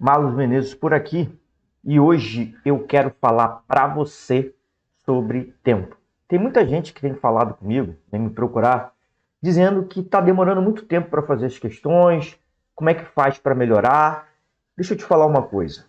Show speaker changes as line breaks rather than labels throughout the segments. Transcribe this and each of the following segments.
Marlos Menezes por aqui e hoje eu quero falar para você sobre tempo. Tem muita gente que tem falado comigo, vem me procurar, dizendo que está demorando muito tempo para fazer as questões, como é que faz para melhorar. Deixa eu te falar uma coisa.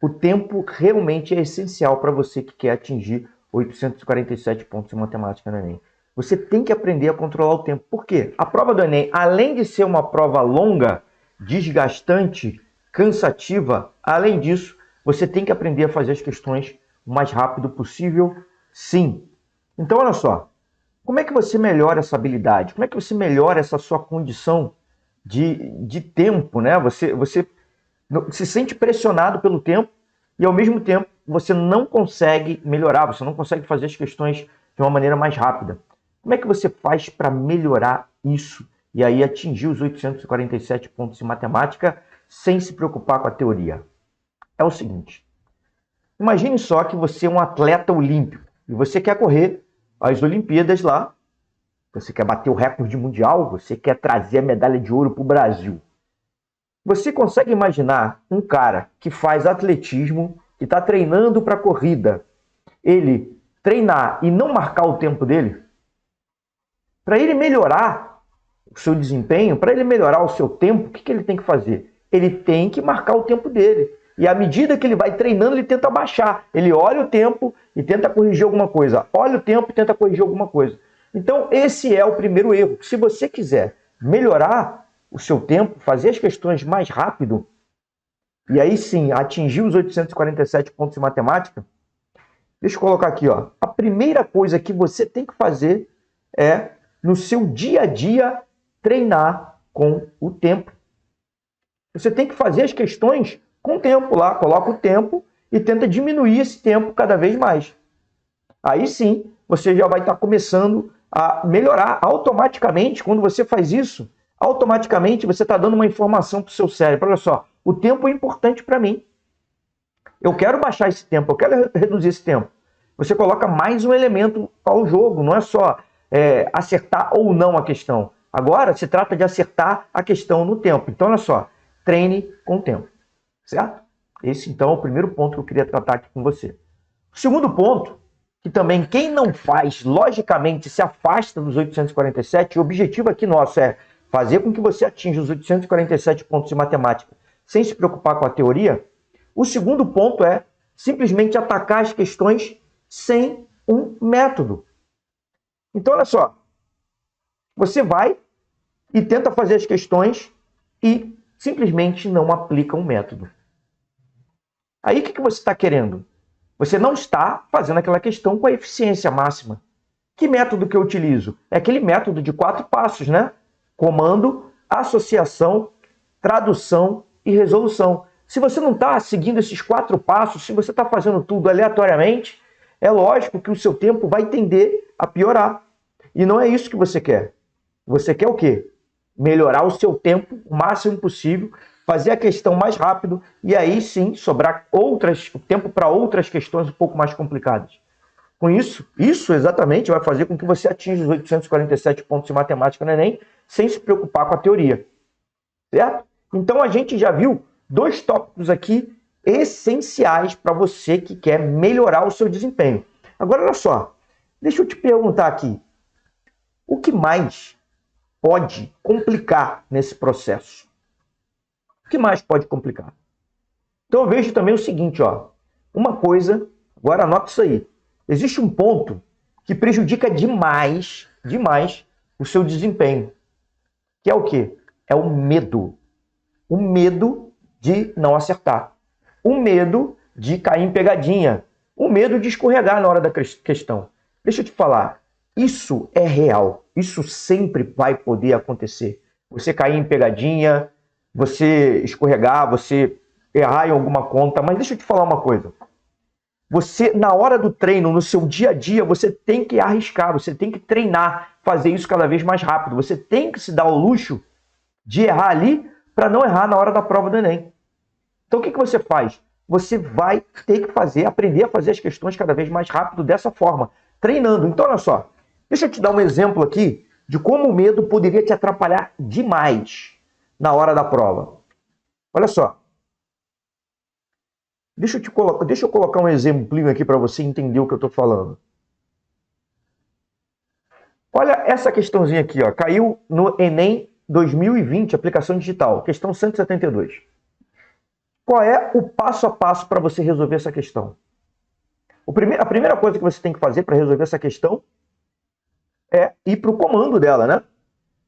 O tempo realmente é essencial para você que quer atingir 847 pontos em matemática no Enem. Você tem que aprender a controlar o tempo. Por quê? A prova do Enem, além de ser uma prova longa, desgastante, cansativa, além disso, você tem que aprender a fazer as questões o mais rápido possível, sim. Então, olha só, como é que você melhora essa habilidade? Como é que você melhora essa sua condição de tempo, né? Você se sente pressionado pelo tempo e, ao mesmo tempo, você não consegue melhorar, você não consegue fazer as questões de uma maneira mais rápida. Como é que você faz para melhorar isso e aí atingir os 847 pontos em matemática sem se preocupar com a teoria? É o seguinte, imagine só que você é um atleta olímpico e você quer correr as Olimpíadas lá, você quer bater o recorde mundial, você quer trazer a medalha de ouro para o Brasil. Você consegue imaginar um cara que faz atletismo, que está treinando para corrida, ele treinar e não marcar o tempo dele? Para ele melhorar o seu desempenho, para ele melhorar o seu tempo, o que ele tem que fazer? Ele tem que marcar o tempo dele. E à medida que ele vai treinando, ele tenta baixar. Ele olha o tempo e tenta corrigir alguma coisa. Olha o tempo e tenta corrigir alguma coisa. Então, esse é o primeiro erro. Se você quiser melhorar o seu tempo, fazer as questões mais rápido, e aí sim atingir os 847 pontos em matemática, deixa eu colocar aqui, ó. A primeira coisa que você tem que fazer é, no seu dia a dia, treinar com o tempo. Você tem que fazer as questões com o tempo lá, coloca o tempo e tenta diminuir esse tempo cada vez mais. Aí sim, você já vai estar começando a melhorar automaticamente. Quando você faz isso, automaticamente você está dando uma informação para o seu cérebro. Olha só, o tempo é importante para mim. Eu quero baixar esse tempo, eu quero reduzir esse tempo. Você coloca mais um elemento ao jogo, não é só acertar ou não a questão. Agora se trata de acertar a questão no tempo. Então, olha só, treine com o tempo, certo? Esse, então, é o primeiro ponto que eu queria tratar aqui com você. O segundo ponto, que também quem não faz, logicamente, se afasta dos 847, o objetivo aqui nosso é fazer com que você atinja os 847 pontos de matemática sem se preocupar com a teoria. O segundo ponto é simplesmente atacar as questões sem um método. Então, olha só, você vai e tenta fazer as questões e simplesmente não aplica um método. Aí o que você está querendo? Você não está fazendo aquela questão com a eficiência máxima. Que método que eu utilizo? É aquele método de 4 passos, né? Comando, associação, tradução e resolução. Se você não está seguindo esses 4 passos, se você está fazendo tudo aleatoriamente, é lógico que o seu tempo vai tender a piorar. E não é isso que você quer. Você quer o quê? Melhorar o seu tempo o máximo possível, fazer a questão mais rápido e aí sim sobrar tempo para outras questões um pouco mais complicadas. Com isso exatamente vai fazer com que você atinja os 847 pontos em matemática no Enem sem se preocupar com a teoria. Certo? Então a gente já viu 2 tópicos aqui essenciais para você que quer melhorar o seu desempenho. Agora, olha só, deixa eu te perguntar aqui, o que mais pode complicar nesse processo? O que mais pode complicar? Então eu vejo também o seguinte, ó, uma coisa, agora anota isso aí, existe um ponto que prejudica demais o seu desempenho, que é o quê? É o medo. O medo de não acertar. O medo de cair em pegadinha. O medo de escorregar na hora da questão. Deixa eu te falar, isso é real. Isso sempre vai poder acontecer. Você cair em pegadinha, você escorregar, você errar em alguma conta. Mas deixa eu te falar uma coisa. Você, na hora do treino, no seu dia a dia, você tem que arriscar, você tem que treinar, fazer isso cada vez mais rápido. Você tem que se dar o luxo de errar ali para não errar na hora da prova do Enem. Então o que você faz? Você vai ter que aprender a fazer as questões cada vez mais rápido dessa forma, treinando. Então olha só, deixa eu te dar um exemplo aqui de como o medo poderia te atrapalhar demais na hora da prova. Olha só, Deixa eu colocar um exemplinho aqui para você entender o que eu estou falando. Olha essa questãozinha aqui, ó. Caiu no Enem 2020, aplicação digital, questão 172. Qual é o passo a passo para você resolver essa questão? A primeira coisa que você tem que fazer para resolver essa questão é ir para o comando dela, né?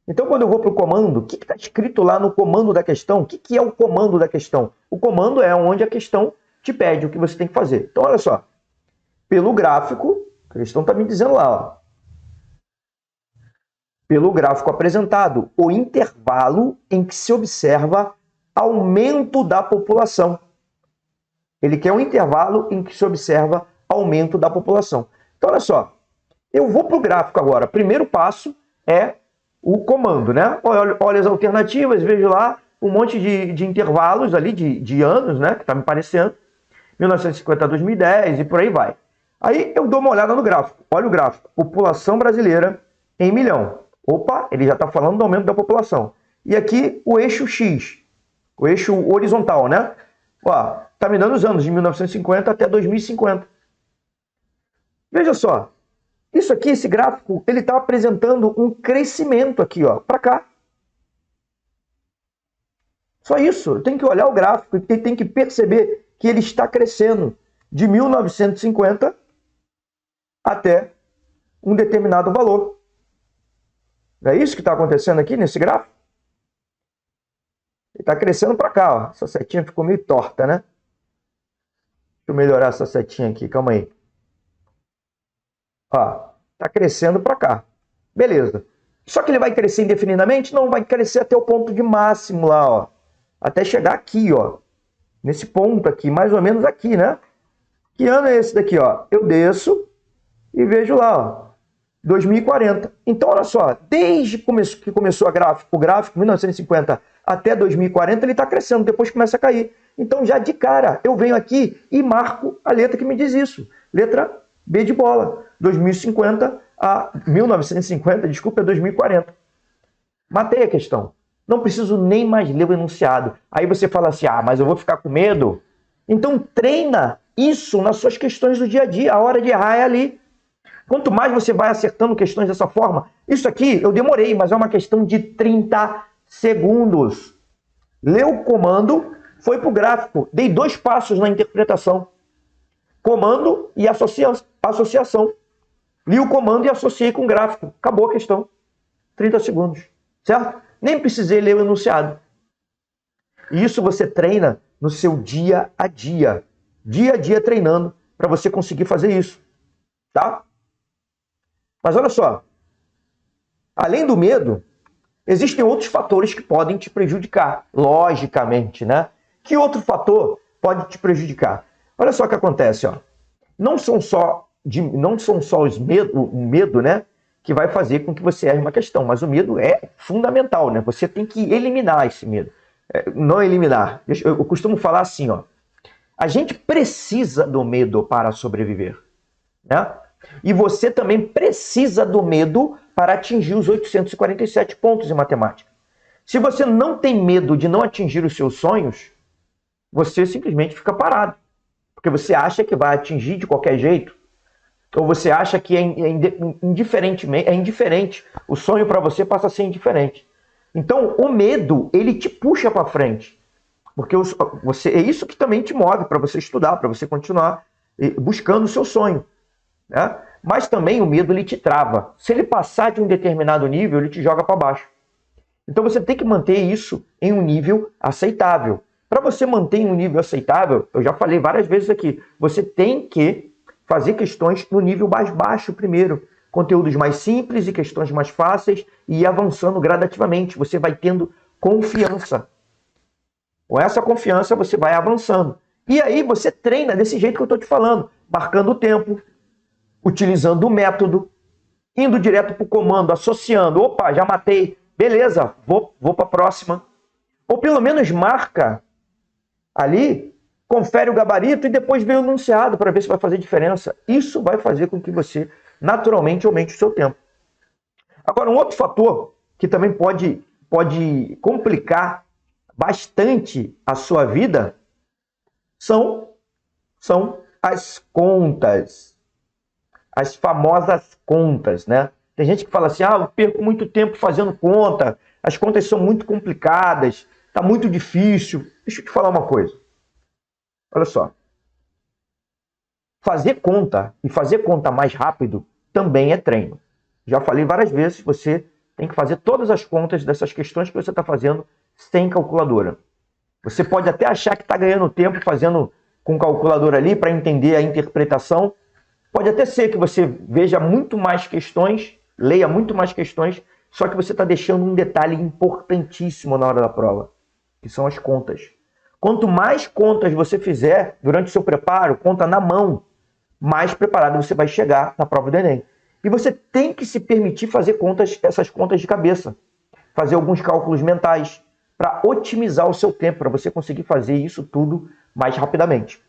Então, quando eu vou para o comando, o que está escrito lá no comando da questão? O que é o comando da questão? O comando é onde a questão te pede o que você tem que fazer. Então, olha só. Pelo gráfico, a questão está me dizendo lá, ó. Pelo gráfico apresentado, o intervalo em que se observa aumento da população. Ele quer um intervalo em que se observa aumento da população. Então, olha só. Eu vou para o gráfico agora. Primeiro passo é o comando, né? Olha as alternativas, vejo lá um monte de intervalos ali, de anos, né? Que está me parecendo. 1950 a 2010 e por aí vai. Aí eu dou uma olhada no gráfico. Olha o gráfico. População brasileira em milhão. Opa, ele já está falando do aumento da população. E aqui o eixo X, o eixo horizontal, né? Ó, tá me dando os anos de 1950 até 2050. Veja só. Isso aqui, esse gráfico, ele está apresentando um crescimento aqui, ó, para cá. Só isso. Tem que olhar o gráfico e tem que perceber que ele está crescendo de 1950 até um determinado valor. Não é isso que está acontecendo aqui nesse gráfico? Ele está crescendo para cá, ó. Essa setinha ficou meio torta, né? Deixa eu melhorar essa setinha aqui, calma aí. Ó, tá crescendo para cá. Beleza. Só que ele vai crescer indefinidamente? Não, vai crescer até o ponto de máximo lá, ó. Até chegar aqui, ó. Nesse ponto aqui, mais ou menos aqui, né? Que ano é esse daqui, ó? Eu desço e vejo lá, ó. 2040. Então, olha só. Desde que começou o gráfico, 1950 até 2040, ele está crescendo. Depois começa a cair. Então, já de cara, eu venho aqui e marco a letra que me diz isso. Letra B de bola. 1950, desculpa, é 2040. Matei a questão. Não preciso nem mais ler o enunciado. Aí você fala assim, mas eu vou ficar com medo. Então treina isso nas suas questões do dia a dia. A hora de errar é ali. Quanto mais você vai acertando questões dessa forma, isso aqui eu demorei, mas é uma questão de 30 segundos. Leu o comando, foi para o gráfico. Dei 2 passos na interpretação. Comando e associação. Li o comando e associei com o gráfico. Acabou a questão. 30 segundos. Certo? Nem precisei ler o enunciado. E isso você treina no seu dia a dia. Dia a dia treinando para você conseguir fazer isso. Tá? Mas olha só. Além do medo, existem outros fatores que podem te prejudicar. Logicamente, né? Que outro fator pode te prejudicar? Olha só o que acontece, ó. Não são só o medo, né, que vai fazer com que você erre uma questão, mas o medo é fundamental, né? Você tem que eliminar esse medo. Não eliminar. Eu costumo falar assim, ó. A gente precisa do medo para sobreviver, né? E você também precisa do medo para atingir os 847 pontos em matemática. Se você não tem medo de não atingir os seus sonhos, você simplesmente fica parado. Porque você acha que vai atingir de qualquer jeito. Ou você acha que é indiferente. O sonho para você passa a ser indiferente. Então, o medo, ele te puxa para frente. Porque é isso que também te move para você estudar, para você continuar buscando o seu sonho. Né? Mas também o medo, ele te trava. Se ele passar de um determinado nível, ele te joga para baixo. Então, você tem que manter isso em um nível aceitável. Para você manter em um nível aceitável, eu já falei várias vezes aqui, você tem que fazer questões no nível mais baixo primeiro. Conteúdos mais simples e questões mais fáceis e ir avançando gradativamente. Você vai tendo confiança. Com essa confiança, você vai avançando. E aí você treina desse jeito que eu estou te falando. Marcando o tempo, utilizando o método, indo direto para o comando, associando. Opa, já matei. Beleza, vou para a próxima. Ou pelo menos marca ali, confere o gabarito e depois vê o enunciado para ver se vai fazer diferença. Isso vai fazer com que você naturalmente aumente o seu tempo. Agora, um outro fator que também pode complicar bastante a sua vida são são as contas. As famosas contas, né? Tem gente que fala assim, eu perco muito tempo fazendo conta, as contas são muito complicadas, tá muito difícil. Deixa eu te falar uma coisa. Olha só. Fazer conta e fazer conta mais rápido também é treino. Já falei várias vezes, você tem que fazer todas as contas dessas questões que você está fazendo sem calculadora. Você pode até achar que está ganhando tempo fazendo com calculadora ali para entender a interpretação. Pode até ser que você veja muito mais questões, leia muito mais questões, só que você está deixando um detalhe importantíssimo na hora da prova, que são as contas. Quanto mais contas você fizer durante o seu preparo, conta na mão, mais preparado você vai chegar na prova do Enem. E você tem que se permitir fazer contas, essas contas de cabeça, fazer alguns cálculos mentais, para otimizar o seu tempo, para você conseguir fazer isso tudo mais rapidamente.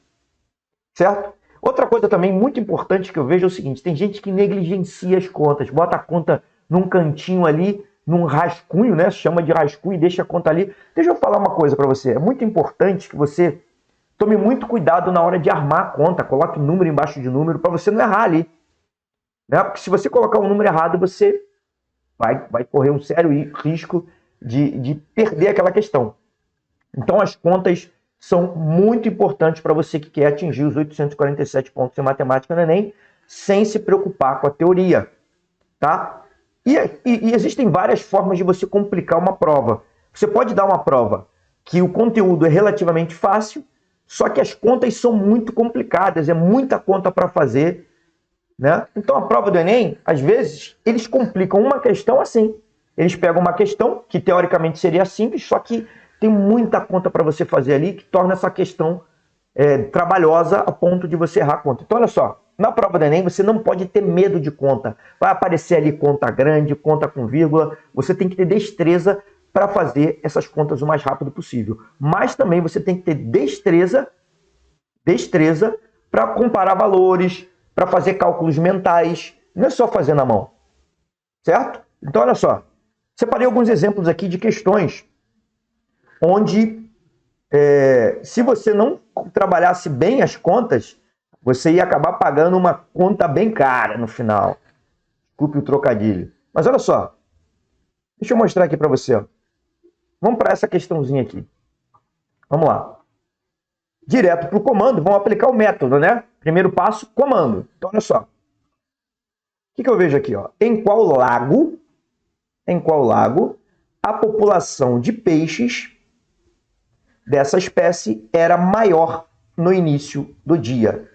Certo? Outra coisa também muito importante que eu vejo é o seguinte, tem gente que negligencia as contas, bota a conta num cantinho ali, num rascunho, né? Chama de rascunho e deixa a conta ali. Deixa eu falar uma coisa para você, é muito importante que você tome muito cuidado na hora de armar a conta, coloque número embaixo de número para você não errar ali. Né? Porque se você colocar um número errado, você vai correr um sério risco de perder aquela questão. Então as contas são muito importantes para você que quer atingir os 847 pontos em matemática no Enem, sem se preocupar com a teoria. Tá? E existem várias formas de você complicar uma prova. Você pode dar uma prova que o conteúdo é relativamente fácil, só que as contas são muito complicadas, é muita conta para fazer. Né? Então a prova do Enem, às vezes, eles complicam uma questão assim. Eles pegam uma questão que teoricamente seria simples, só que tem muita conta para você fazer ali que torna essa questão trabalhosa a ponto de você errar a conta. Então olha só, na prova do Enem você não pode ter medo de conta. Vai aparecer ali conta grande, conta com vírgula. Você tem que ter destreza para fazer essas contas o mais rápido possível. Mas também você tem que ter destreza para comparar valores, para fazer cálculos mentais. Não é só fazer na mão. Certo? Então olha só, separei alguns exemplos aqui de questões onde, se você não trabalhasse bem as contas, você ia acabar pagando uma conta bem cara no final. Desculpe o trocadilho. Mas olha só, deixa eu mostrar aqui para você. Ó. Vamos para essa questãozinha aqui. Vamos lá. Direto para o comando, vamos aplicar o método, né? Primeiro passo, comando. Então olha só. O que eu vejo aqui? Ó? Em qual lago a população de peixes dessa espécie era maior no início do dia?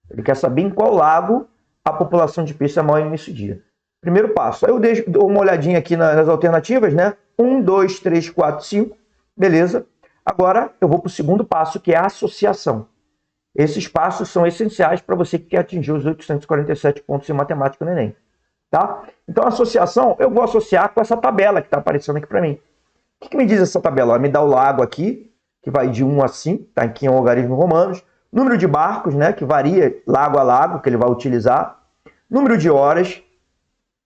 Ele quer saber em qual lago a população de peixes é maior no início do dia. Primeiro passo. Aí eu dou uma olhadinha aqui nas alternativas, né? 1, 2, 3, 4, 5. Beleza. Agora eu vou para o segundo passo, que é a associação. Esses passos são essenciais para você que quer atingir os 847 pontos em matemática no Enem. Tá? Então a associação, eu vou associar com essa tabela que está aparecendo aqui para mim. O que me diz essa tabela? Ela me dá o lago aqui, que vai de 1 a 5, tá aqui em algarismos romanos. Número de barcos, né, que varia lago a lago, que ele vai utilizar. Número de horas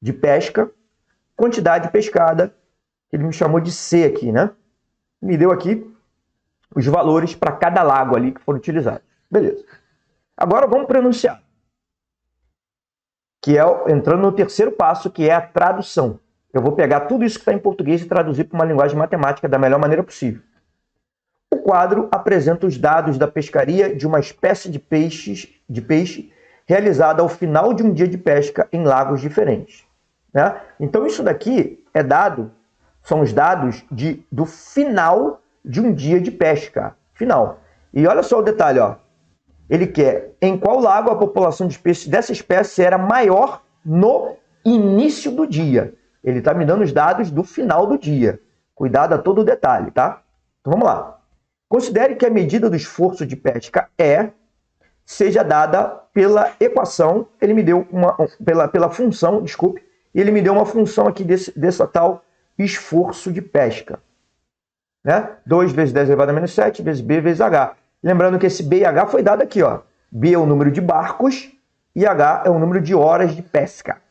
de pesca. Quantidade pescada, que ele me chamou de C aqui, né? Me deu aqui os valores para cada lago ali que foram utilizados. Beleza. Agora vamos para o enunciado. Que é entrando no terceiro passo, que é a tradução. Eu vou pegar tudo isso que está em português e traduzir para uma linguagem matemática da melhor maneira possível. O quadro apresenta os dados da pescaria de uma espécie de peixe realizada ao final de um dia de pesca em lagos diferentes. Né? Então isso daqui são os dados do final de um dia de pesca. Final. E olha só o detalhe, ó. Ele quer em qual lago a população de peixes dessa espécie era maior no início do dia. Ele está me dando os dados do final do dia. Cuidado a todo o detalhe, tá? Então vamos lá. Considere que a medida do esforço de pesca seja dada pela equação, ele me deu pela função, desculpe, e ele me deu uma função aqui dessa tal esforço de pesca. Né? 2 vezes 10 elevado a menos 7 vezes B vezes H. Lembrando que esse B e H foi dado aqui, ó. B é o número de barcos e H é o número de horas de pesca.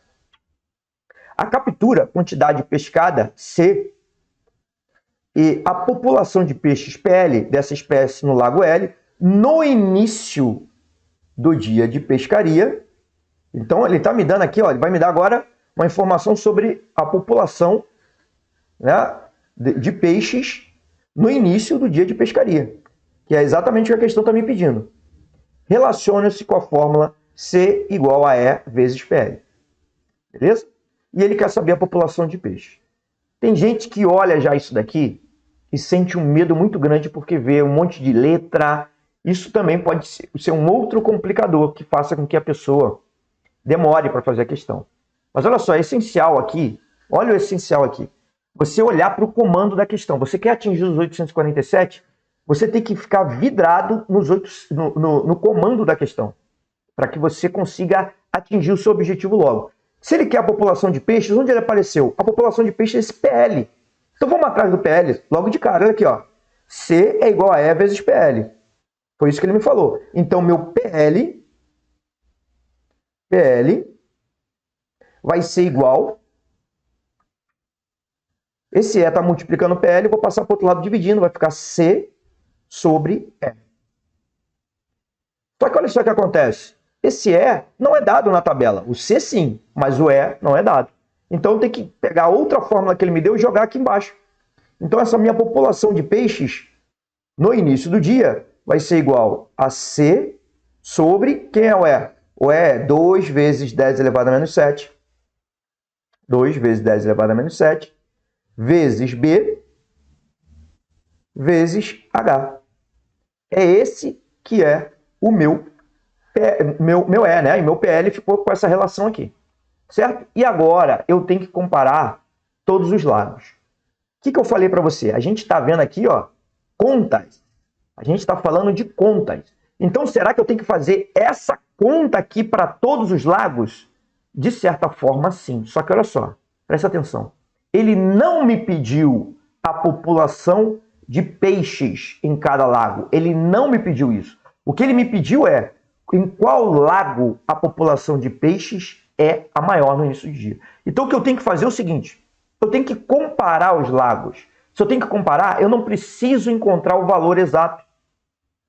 A captura, quantidade pescada, C, e a população de peixes PL dessa espécie no lago L, no início do dia de pescaria. Então, ele está me dando aqui, ó, ele vai me dar agora uma informação sobre a população, né, de peixes no início do dia de pescaria, que é exatamente o que a questão está me pedindo. Relaciona-se com a fórmula C igual a E vezes PL. Beleza? E ele quer saber a população de peixes. Tem gente que olha já isso daqui e sente um medo muito grande porque vê um monte de letra. Isso também pode ser um outro complicador que faça com que a pessoa demore para fazer a questão. Mas olha só, é essencial aqui, olha o essencial aqui. Você olhar para o comando da questão. Você quer atingir os 847? Você tem que ficar vidrado no comando da questão, para que você consiga atingir o seu objetivo logo. Se ele quer a população de peixes, onde ele apareceu? A população de peixes é esse PL. Então vamos atrás do PL logo de cara. Olha aqui, ó. C é igual a E vezes PL. Foi isso que ele me falou. Então meu PL vai ser igual. Esse E está multiplicando o PL, vou passar para o outro lado dividindo, vai ficar C sobre E. Só que olha só o que acontece. Esse E não é dado na tabela. O C sim, mas o E não é dado. Então tem que pegar outra fórmula que ele me deu e jogar aqui embaixo. Então essa minha população de peixes no início do dia vai ser igual a C sobre, quem é o E? O E é 2 vezes 10 elevado a menos 7. 2 vezes 10 elevado a menos 7. Vezes B, vezes H. É esse que é o meu E, né? E meu PL ficou com essa relação aqui. Certo? E agora eu tenho que comparar todos os lados. O que eu falei para você? A gente está vendo aqui, ó, contas. A gente está falando de contas. Então, será que eu tenho que fazer essa conta aqui para todos os lagos? De certa forma, sim. Só que olha só, presta atenção. Ele não me pediu a população de peixes em cada lago. Ele não me pediu isso. O que ele me pediu é em qual lago a população de peixes é a maior no início do dia. Então, o que eu tenho que fazer é o seguinte. Eu tenho que comparar os lagos. Se eu tenho que comparar, eu não preciso encontrar o valor exato.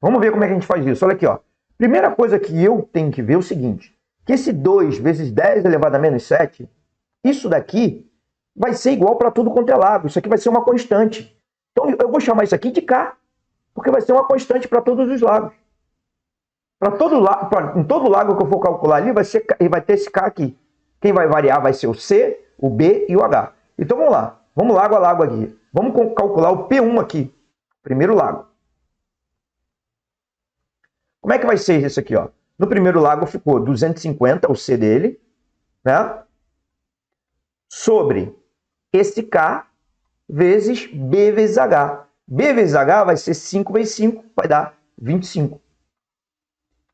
Vamos ver como é que a gente faz isso. Olha aqui, ó. Primeira coisa que eu tenho que ver é o seguinte. Que esse 2 vezes 10 elevado a menos 7, isso daqui vai ser igual para tudo quanto é lago. Isso aqui vai ser uma constante. Então, eu vou chamar isso aqui de K, porque vai ser uma constante para todos os lagos. Em todo lago que eu for calcular ali, vai ter esse K aqui. Quem vai variar vai ser o C, o B e o H. Então, vamos lá. Vamos lago a lago aqui. Vamos calcular o P1 aqui. Primeiro lago. Como é que vai ser isso aqui, ó? No primeiro lago ficou 250, o C dele, né? Sobre esse K vezes B vezes H. B vezes H vai ser 5 vezes 5, vai dar 25.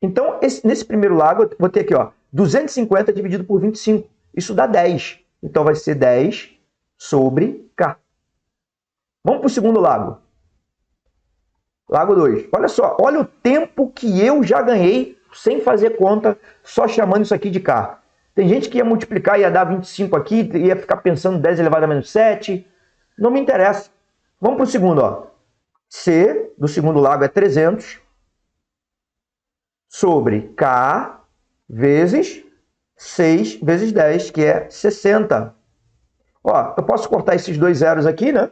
Então, nesse primeiro lago, eu vou ter aqui, ó, 250 dividido por 25. Isso dá 10. Então, vai ser 10 sobre K. Vamos para o segundo lago. Lago 2. Olha só, olha o tempo que eu já ganhei sem fazer conta, só chamando isso aqui de K. Tem gente que ia multiplicar, ia dar 25 aqui, ia ficar pensando 10 elevado a menos 7. Não me interessa. Vamos para o segundo, ó. C do segundo lago é 300 sobre K vezes 6 vezes 10, que é 60. Ó, eu posso cortar esses dois zeros aqui, né?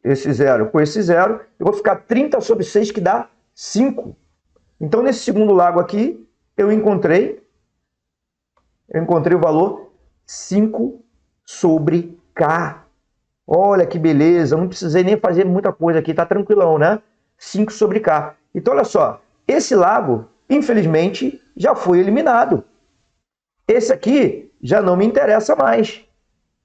Esse zero com esse zero. Eu vou ficar 30 sobre 6, que dá 5. Então, nesse segundo lago aqui, eu encontrei o valor 5 sobre K. Olha que beleza, não precisei nem fazer muita coisa aqui, tá tranquilão, né? 5 sobre K. Então, olha só, esse lago, infelizmente, já foi eliminado. Esse aqui já não me interessa mais.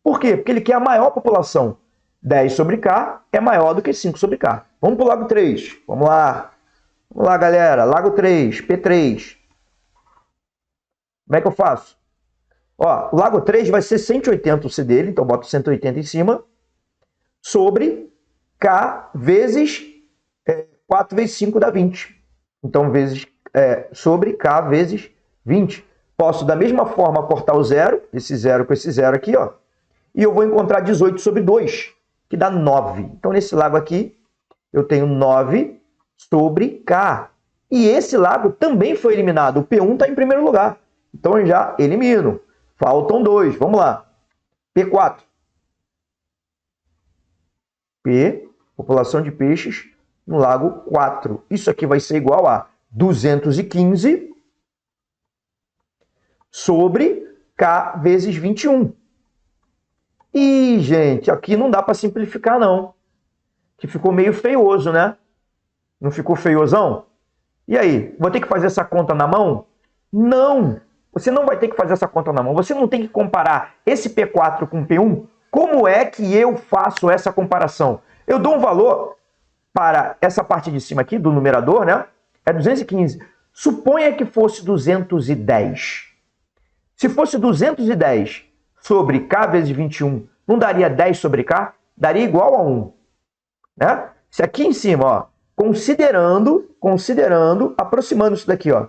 Por quê? Porque ele quer a maior população. 10 sobre K é maior do que 5 sobre K. Vamos para o lago 3. Vamos lá. Vamos lá, galera. Lago 3, P3. Como é que eu faço? Ó, o lago 3 vai ser 180 o C dele, então eu boto 180 em cima, sobre K vezes 4 vezes 5 dá 20. Então, sobre K vezes 20. Posso, da mesma forma, cortar o zero, esse zero com esse zero aqui, ó, e eu vou encontrar 18 sobre 2, que dá 9. Então, nesse lago aqui, eu tenho 9 sobre K. E esse lago também foi eliminado. O P1 está em primeiro lugar. Então eu já elimino. Faltam 2. Vamos lá. P4. P, população de peixes no lago 4. Isso aqui vai ser igual a 215 sobre K vezes 21. E, gente, aqui não dá para simplificar, não. Que ficou meio feioso, né? Não ficou feiosão? E aí, vou ter que fazer essa conta na mão? Não! Você não vai ter que fazer essa conta na mão. Você não tem que comparar esse P4 com o P1. Como é que eu faço essa comparação? Eu dou um valor para essa parte de cima aqui, do numerador, né? É 215. Suponha que fosse 210. Se fosse 210 sobre K vezes 21, não daria 10 sobre K? Daria igual a 1. Né? Se aqui em cima, ó, considerando, aproximando isso daqui, ó,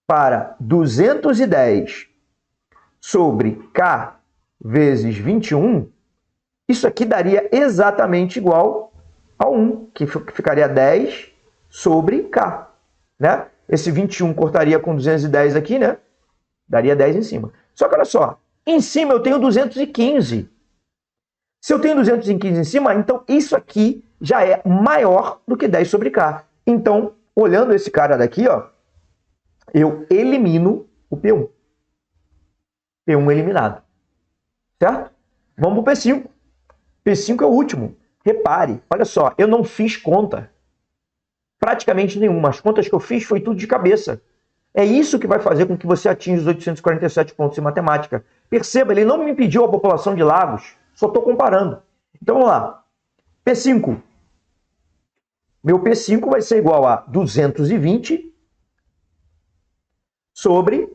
para 210 sobre K vezes 21, isso aqui daria exatamente igual a 1, que ficaria 10 sobre K. Né? Esse 21 cortaria com 210 aqui, né? Daria 10 em cima. Só que olha só, em cima eu tenho 215. Se eu tenho 215 em cima, então isso aqui já é maior do que 10 sobre K. Então, olhando esse cara daqui, ó, eu elimino o P1. P1 eliminado. Certo? Vamos para o P5. P5 é o último. Repare, olha só, eu não fiz conta. Praticamente nenhuma. As contas que eu fiz foi tudo de cabeça. É isso que vai fazer com que você atinja os 847 pontos em matemática. Perceba, ele não me pediu a população de lagos, só estou comparando. Então vamos lá. P5. Meu P5 vai ser igual a 220 sobre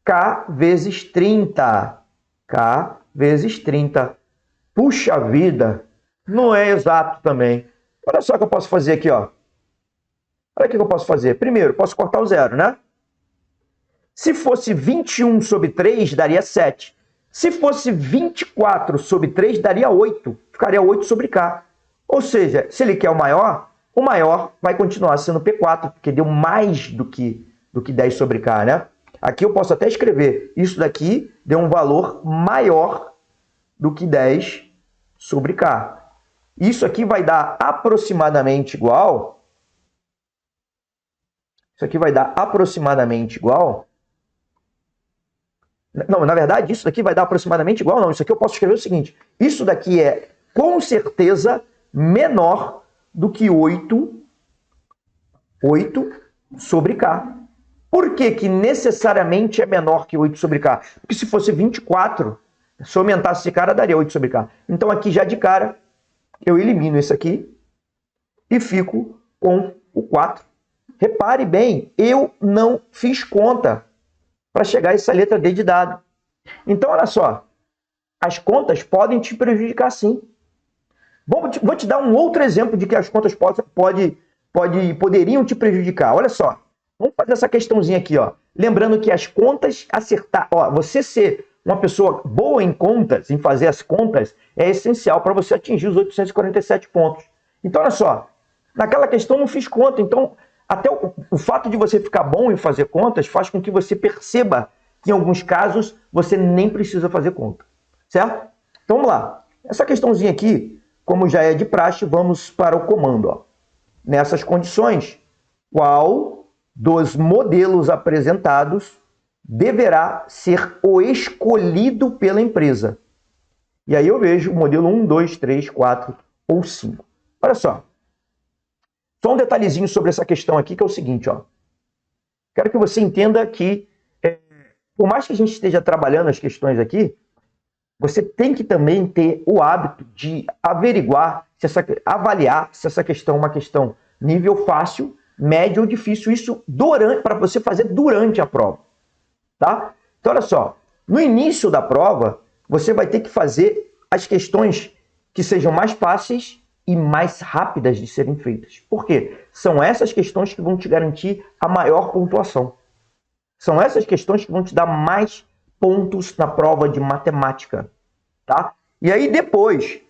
K vezes 30. K vezes 30. Puxa vida, não é exato também. Olha só o que eu posso fazer aqui, ó. Olha o que eu posso fazer. Primeiro, posso cortar o zero, né? Se fosse 21 sobre 3, daria 7. Se fosse 24 sobre 3, daria 8. Ficaria 8 sobre K. Ou seja, se ele quer o maior vai continuar sendo P4, porque deu mais do que 10 sobre K, né? Aqui eu posso até escrever, isso daqui deu um valor maior do que 10 sobre K. Isso aqui vai dar aproximadamente igual... Isso aqui vai dar aproximadamente igual... Não, na verdade, isso daqui vai dar aproximadamente igual, não. Isso aqui eu posso escrever o seguinte. Isso daqui é, com certeza, menor do que 8 sobre K. Por que que necessariamente é menor que 8 sobre K? Porque se fosse 24, se eu aumentasse esse cara, daria 8 sobre K. Então aqui já de cara, eu elimino esse aqui e fico com o 4. Repare bem, eu não fiz conta para chegar a essa letra D de dado. Então, olha só, as contas podem te prejudicar sim. Vou te dar um outro exemplo de que as contas poderiam te prejudicar. Olha só, vamos fazer essa questãozinha aqui, ó. Lembrando que as contas acertar, ó, você ser uma pessoa boa em contas, em fazer as contas, é essencial para você atingir os 847 pontos. Então, olha só, naquela questão eu não fiz conta, então até o fato de você ficar bom em fazer contas faz com que você perceba que em alguns casos você nem precisa fazer conta, certo? Então vamos lá. Essa questãozinha aqui, como já é de praxe, vamos para o comando. Ó. Nessas condições, qual dos modelos apresentados deverá ser o escolhido pela empresa? E aí eu vejo o modelo 1, 2, 3, 4 ou 5. Olha só. Só um detalhezinho sobre essa questão aqui, que é o seguinte, ó. Quero que você entenda que, por mais que a gente esteja trabalhando as questões aqui, você tem que também ter o hábito de averiguar, avaliar se essa questão é uma questão nível fácil, médio ou difícil, isso para você fazer durante a prova. Tá? Então, olha só, no início da prova, você vai ter que fazer as questões que sejam mais fáceis e mais rápidas de serem feitas. Por quê? São essas questões que vão te garantir a maior pontuação. São essas questões que vão te dar mais pontos na prova de matemática. Tá? E aí depois,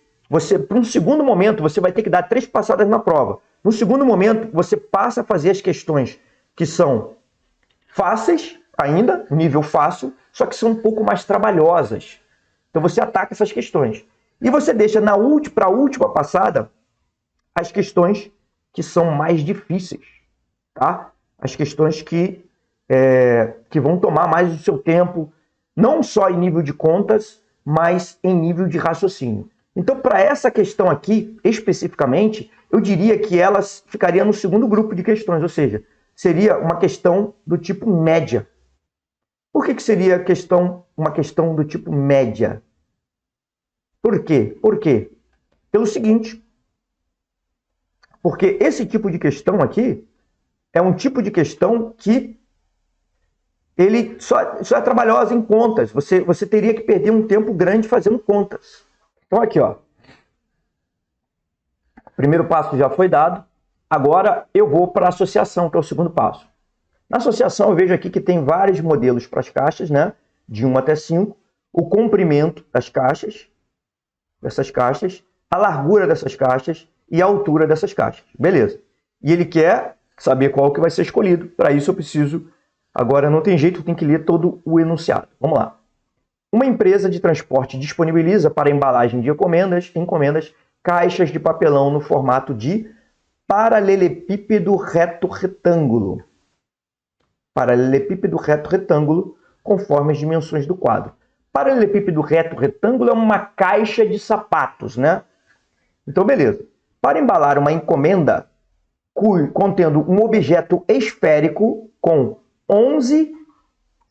para um segundo momento, você vai ter que dar 3 passadas na prova. No segundo momento, você passa a fazer as questões que são fáceis ainda, nível fácil, só que são um pouco mais trabalhosas. Então você ataca essas questões. E você deixa para a última passada as questões que são mais difíceis, tá? As questões que vão tomar mais do seu tempo, não só em nível de contas, mas em nível de raciocínio. Então, para essa questão aqui, especificamente, eu diria que ela ficaria no segundo grupo de questões, ou seja, seria uma questão do tipo média. Por que seria uma questão do tipo média? Por quê? Por quê? Pelo seguinte, porque esse tipo de questão aqui é um tipo de questão que ele só é trabalhosa em contas. Você teria que perder um tempo grande fazendo contas. Então aqui, ó. O primeiro passo já foi dado. Agora eu vou para a associação, que é o segundo passo. Na associação eu vejo aqui que tem vários modelos para as caixas, né? De 1 até 5. O comprimento dessas caixas, a largura dessas caixas e a altura dessas caixas. Beleza. E ele quer saber qual que vai ser escolhido. Para isso eu preciso... Agora não tem jeito, tem que ler todo o enunciado. Vamos lá. Uma empresa de transporte disponibiliza para embalagem de encomendas caixas de papelão no formato de paralelepípedo reto-retângulo. Paralelepípedo reto-retângulo, conforme as dimensões do quadro. Paralelepípedo reto-retângulo é uma caixa de sapatos, né? Então, beleza. Para embalar uma encomenda contendo um objeto esférico com 11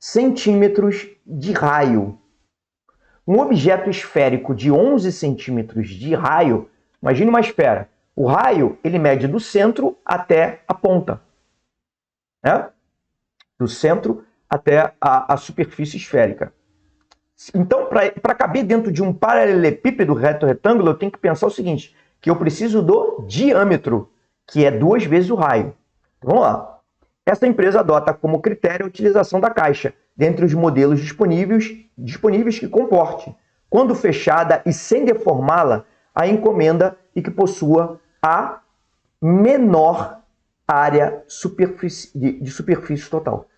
centímetros de raio. Um objeto esférico de 11 centímetros de raio, imagine uma esfera. O raio, ele mede do centro até a ponta. Né? Do centro até a superfície esférica. Então, para caber dentro de um paralelepípedo reto-retângulo, eu tenho que pensar o seguinte, que eu preciso do diâmetro, que é 2 vezes o raio. Então, vamos lá. Essa empresa adota como critério a utilização da caixa, dentre os modelos disponíveis que comporte, quando fechada e sem deformá-la, a encomenda e que possua a menor área de superfície total.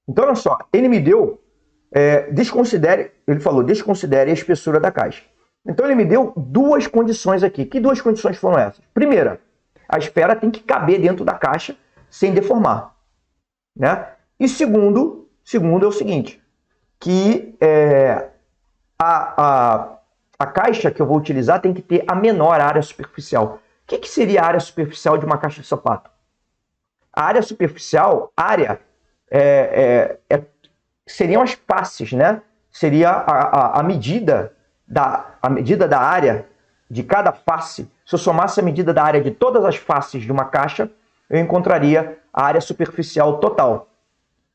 Então, olha só, ele me deu, ele falou, desconsidere a espessura da caixa. Então, ele me deu duas condições aqui. Que duas condições foram essas? Primeira, a esfera tem que caber dentro da caixa sem deformar. Né? E segundo é o seguinte, que a caixa que eu vou utilizar tem que ter a menor área superficial. O que seria a área superficial de uma caixa de sapato? A área superficial, seriam as faces, né? Seria a medida da área de cada face. Se eu somasse a medida da área de todas as faces de uma caixa, eu encontraria a área superficial total.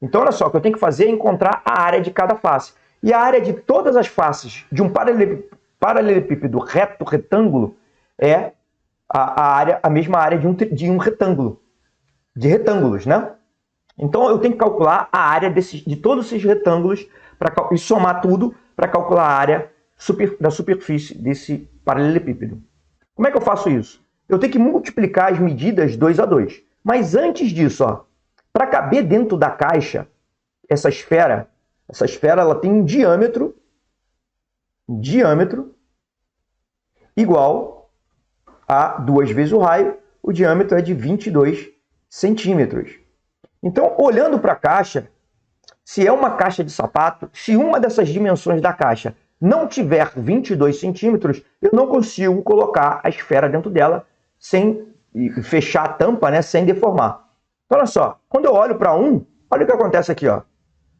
Então, olha só, o que eu tenho que fazer é encontrar a área de cada face. E a área de todas as faces de um paralelepípedo reto-retângulo é a mesma área de um retângulo. De retângulos, né? Então, eu tenho que calcular a área de todos esses retângulos e somar tudo para calcular a área da superfície desse paralelepípedo. Como é que eu faço isso? Eu tenho que multiplicar as medidas 2 a 2. Mas antes disso, para caber dentro da caixa, essa esfera ela tem um diâmetro igual a 2 vezes o raio. O diâmetro é de 22 centímetros. Então, olhando para a caixa, se é uma caixa de sapato, se uma dessas dimensões da caixa não tiver 22 centímetros, eu não consigo colocar a esfera dentro dela sem fechar a tampa, né, sem deformar. Então, olha só, quando eu olho para olha o que acontece aqui, ó.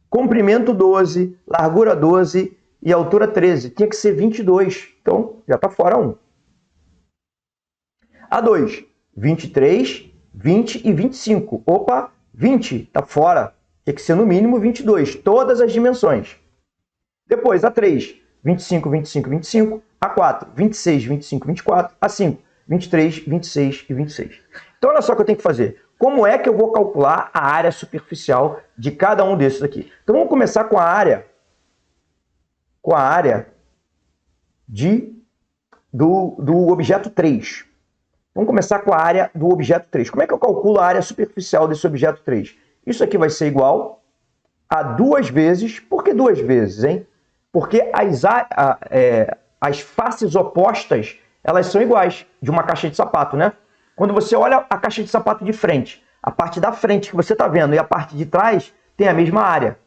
Comprimento 12, largura 12 e altura 13. Tinha que ser 22, então já está fora 1. A2, 23, 20 e 25. Opa, 20 está fora. Tem que ser no mínimo 22, todas as dimensões. Depois, A3, 25, 25, 25. A4, 26, 25, 24. A5, 23, 26 e 26. Então, olha só o que eu tenho que fazer. Como é que eu vou calcular a área superficial de cada um desses aqui? Então, vamos começar com a área do objeto 3. Vamos começar com a área do objeto 3. Como é que eu calculo a área superficial desse objeto 3? Isso aqui vai ser igual a 2 vezes... Por que 2 vezes, hein? Porque as faces opostas, elas são iguais de uma caixa de sapato, né? Quando você olha a caixa de sapato de frente, a parte da frente que você está vendo e a parte de trás tem a mesma área.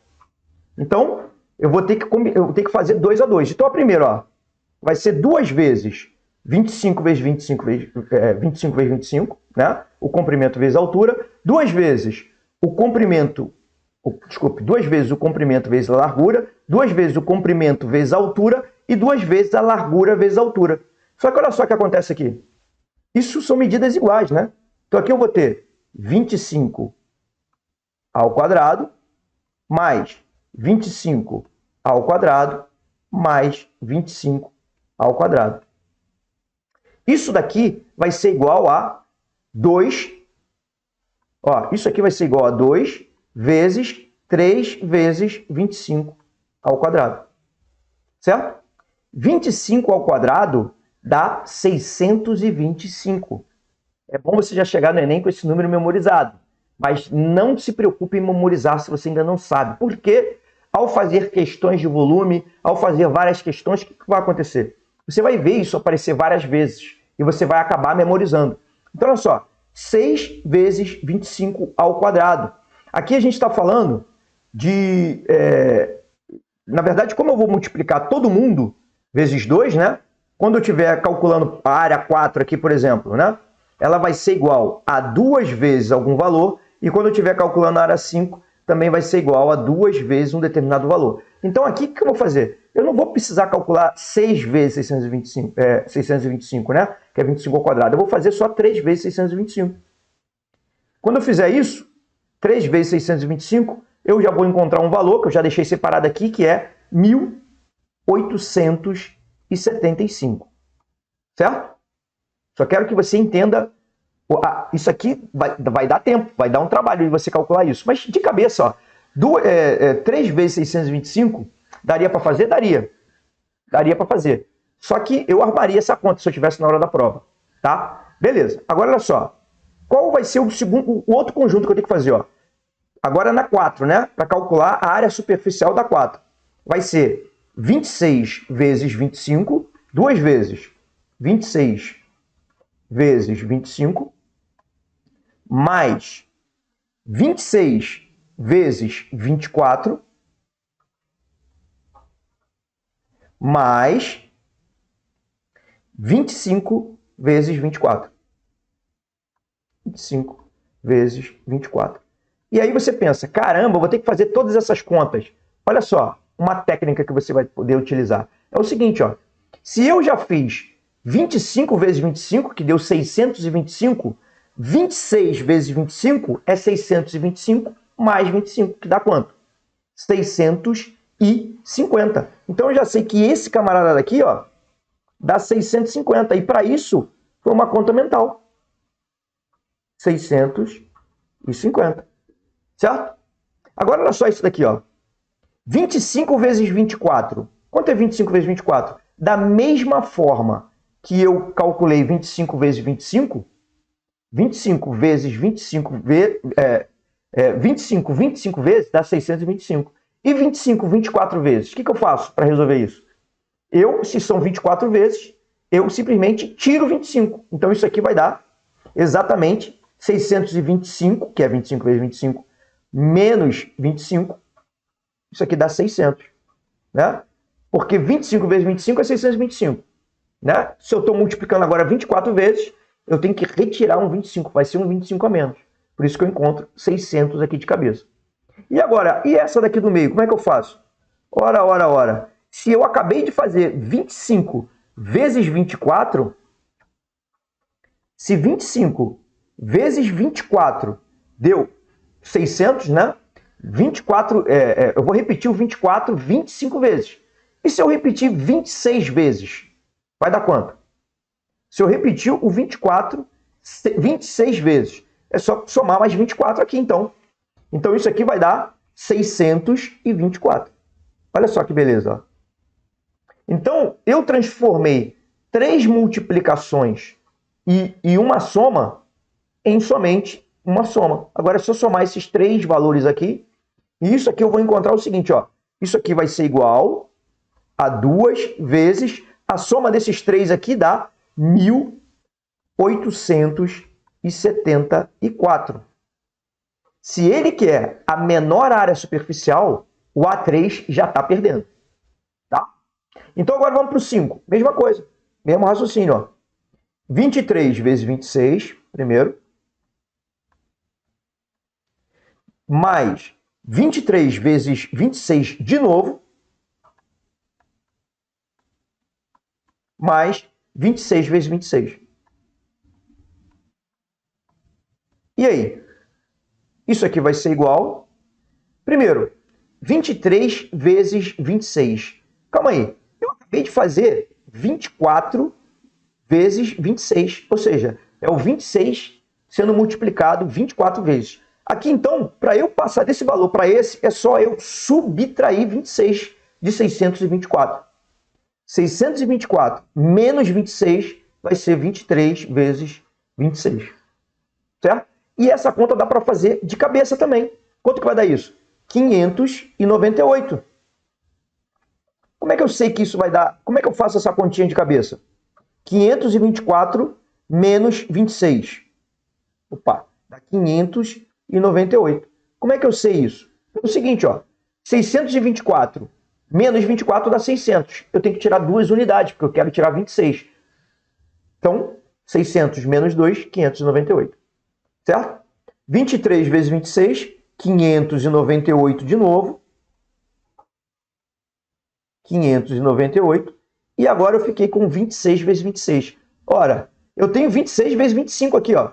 Então, eu vou ter que fazer 2 a 2. Então, a primeira, ó, vai ser 2 vezes 25 vezes 25 vezes 25, né? O comprimento vezes a altura. 2 vezes o comprimento... Desculpe, 2 vezes o comprimento vezes a largura, 2 vezes o comprimento vezes a altura e 2 vezes a largura vezes a altura. Só que olha só o que acontece aqui. Isso são medidas iguais, né? Então aqui eu vou ter 25 ao quadrado mais 25 ao quadrado mais 25 ao quadrado. Isso daqui vai ser igual a 2. Ó, isso aqui vai ser igual a 2 vezes 3 vezes 25 ao quadrado. Certo? 25 ao quadrado dá 625. É bom você já chegar no Enem com esse número memorizado. Mas não se preocupe em memorizar se você ainda não sabe. Porque ao fazer questões de volume, ao fazer várias questões, o que vai acontecer? Você vai ver isso aparecer várias vezes e você vai acabar memorizando. Então, olha só. 6 vezes 25 ao quadrado. Aqui a gente está falando de... na verdade, como eu vou multiplicar todo mundo vezes 2, né? Quando eu estiver calculando a área 4 aqui, por exemplo, né? Ela vai ser igual a 2 vezes algum valor. E quando eu estiver calculando a área 5, também vai ser igual a 2 vezes um determinado valor. Então, aqui, o que eu vou fazer? Eu não vou precisar calcular 6 vezes 625, né? Que é 25 ao quadrado. Eu vou fazer só 3 vezes 625. Quando eu fizer isso, 3 vezes 625, eu já vou encontrar um valor, que eu já deixei separado aqui, que é 1.875. Certo? Só quero que você entenda, isso aqui vai dar tempo, vai dar um trabalho de você calcular isso. Mas de cabeça, ó, 3 vezes 625, daria para fazer? Daria. Daria para fazer. Só que eu armaria essa conta se eu estivesse na hora da prova. Tá? Beleza. Agora, olha só. Qual vai ser o outro conjunto que eu tenho que fazer? Ó? Agora na 4, né? Para calcular a área superficial da 4. Vai ser 26 vezes 25, 2 vezes 26 vezes 25, mais 26 vezes 24, mais 25 vezes 24. 25 vezes 24. E aí você pensa, caramba, eu vou ter que fazer todas essas contas. Olha só, uma técnica que você vai poder utilizar. É o seguinte, ó. Se eu já fiz 25 vezes 25, que deu 625, 26 vezes 25 é 625 mais 25, que dá quanto? 650. Então eu já sei que esse camarada daqui, ó, dá 650. E para isso, foi uma conta mental. 650. Certo? Agora olha só isso daqui, ó. 25 vezes 24. Quanto é 25 vezes 24? Da mesma forma que eu calculei 25 vezes 25, 25 vezes 25 25 vezes dá 625. E 25, 24 vezes. O que eu faço para resolver isso? Se são 24 vezes, eu simplesmente tiro 25. Então isso aqui vai dar exatamente 625, que é 25 vezes 25, menos 25. Isso aqui dá 600. Né? Porque 25 vezes 25 é 625. Né? Se eu estou multiplicando agora 24 vezes, eu tenho que retirar um 25. Vai ser um 25 a menos. Por isso que eu encontro 600 aqui de cabeça. E agora, e essa daqui do meio? Como é que eu faço? Ora. Se eu acabei de fazer 25 vezes 24, se 25 vezes 24 deu 600, né? 24, eu vou repetir o 24 25 vezes. E se eu repetir 26 vezes, vai dar quanto? Se eu repetir o 24 26 vezes, é só somar mais 24 aqui, então. Então isso aqui vai dar 624. Olha só que beleza. Ó. Então, eu transformei 3 multiplicações e uma soma em somente uma soma. Agora é só somar esses três valores aqui, e isso aqui eu vou encontrar o seguinte, ó. Isso aqui vai ser igual a 2 vezes a soma desses três aqui dá 1.874. Se ele quer a menor área superficial, o A3 já está perdendo. Tá? Então agora vamos para o 5. Mesma coisa. Mesmo raciocínio. Ó. 23 vezes 26, primeiro. Mais 23 vezes 26 de novo. Mais 26 vezes 26. E aí? Isso aqui vai ser igual... Primeiro, 23 vezes 26. Calma aí. Eu acabei de fazer 24 vezes 26. Ou seja, é o 26 sendo multiplicado 24 vezes. Aqui, então, para eu passar desse valor para esse, é só eu subtrair 26 de 624. 624 menos 26 vai ser 23 vezes 26. Certo? E essa conta dá para fazer de cabeça também. Quanto que vai dar isso? 598. Como é que eu sei que isso vai dar? Como é que eu faço essa continha de cabeça? 524 menos 26. Opa, dá 598. Como é que eu sei isso? É o seguinte, ó. 624 menos 24 dá 600. Eu tenho que tirar duas unidades, porque eu quero tirar 26. Então, 600 menos 2, 598. Certo? 23 vezes 26, 598 de novo. 598. E agora eu fiquei com 26 vezes 26. Ora, eu tenho 26 vezes 25 aqui, ó.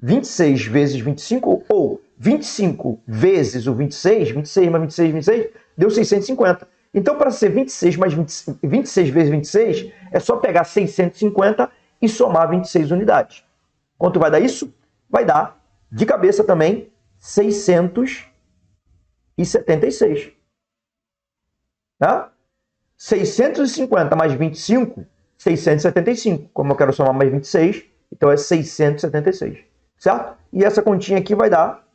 26 vezes 25, ou 25 vezes o 26, 26 mais 26, 26, deu 650. Então, para ser 26 mais 26 vezes 26, é só pegar 650 e somar 26 unidades. Quanto vai dar isso? Vai dar, de cabeça também, 676. Tá? 650 mais 25, 675. Como eu quero somar mais 26, então é 676. Certo? E essa continha aqui vai dar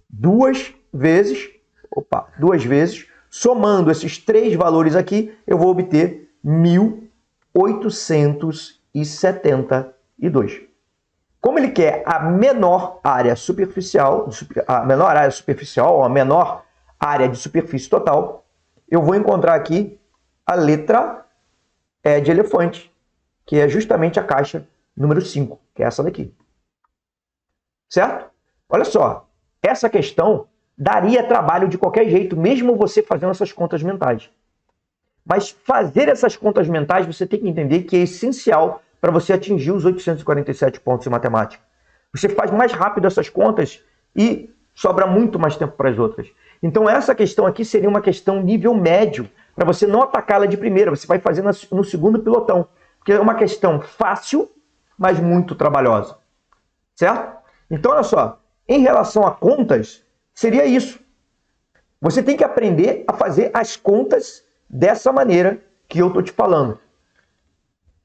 duas vezes, somando esses três valores aqui, eu vou obter 1872. Como ele quer a menor área superficial, ou a menor área de superfície total, eu vou encontrar aqui a letra E de elefante, que é justamente a caixa número 5, que é essa daqui. Certo? Olha só, essa questão daria trabalho de qualquer jeito, mesmo você fazendo essas contas mentais. Mas fazer essas contas mentais, você tem que entender que é essencial para você atingir os 847 pontos em matemática. Você faz mais rápido essas contas e sobra muito mais tempo para as outras. Então essa questão aqui seria uma questão nível médio, para você não atacá-la de primeira, você vai fazer no segundo pilotão, porque é uma questão fácil, mas muito trabalhosa. Certo? Então olha só, em relação a contas, seria isso. Você tem que aprender a fazer as contas dessa maneira que eu estou te falando.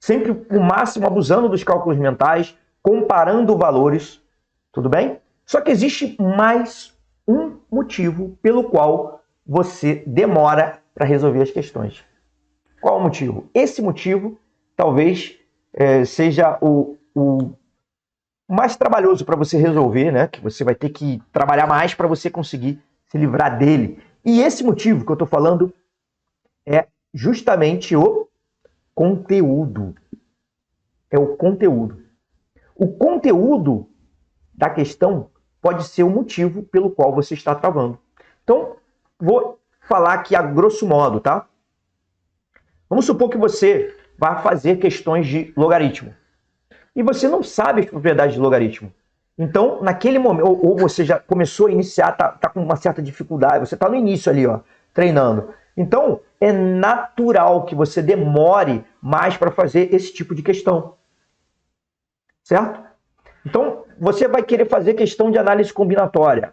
Sempre o máximo abusando dos cálculos mentais, comparando valores, tudo bem? Só que existe mais um motivo pelo qual você demora para resolver as questões. Qual o motivo? Esse motivo talvez seja o mais trabalhoso para você resolver, né? Que você vai ter que trabalhar mais para você conseguir se livrar dele. E esse motivo que eu estou falando é justamente o conteúdo. É o conteúdo. O conteúdo da questão pode ser o motivo pelo qual você está travando. Então, vou falar aqui a grosso modo, tá? Vamos supor que você vai fazer questões de logaritmo. E você não sabe as propriedades de logaritmo. Então, naquele momento, ou você já começou a iniciar, tá com uma certa dificuldade, você está no início ali, ó, treinando. Então, é natural que você demore mais para fazer esse tipo de questão. Certo? Então, você vai querer fazer questão de análise combinatória.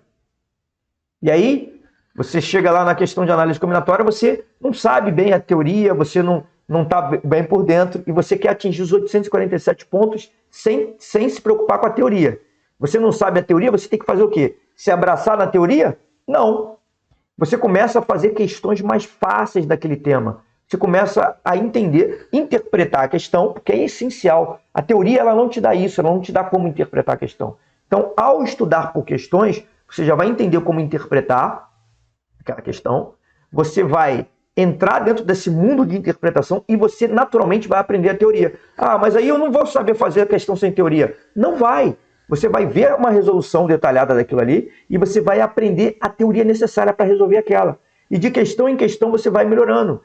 E aí, você chega lá na questão de análise combinatória, você não sabe bem a teoria, você não não está bem por dentro e você quer atingir os 847 pontos sem se preocupar com a teoria. Você não sabe a teoria, você tem que fazer o quê? Se abraçar na teoria? Não. Você começa a fazer questões mais fáceis daquele tema. Você começa a entender, interpretar a questão, porque é essencial. A teoria ela não te dá isso, ela não te dá como interpretar a questão. Então, ao estudar por questões, você já vai entender como interpretar aquela questão, você vai entrar dentro desse mundo de interpretação e você naturalmente vai aprender a teoria. Ah, mas aí eu não vou saber fazer a questão sem teoria. Não vai. Você vai ver uma resolução detalhada daquilo ali e você vai aprender a teoria necessária para resolver aquela. E de questão em questão você vai melhorando,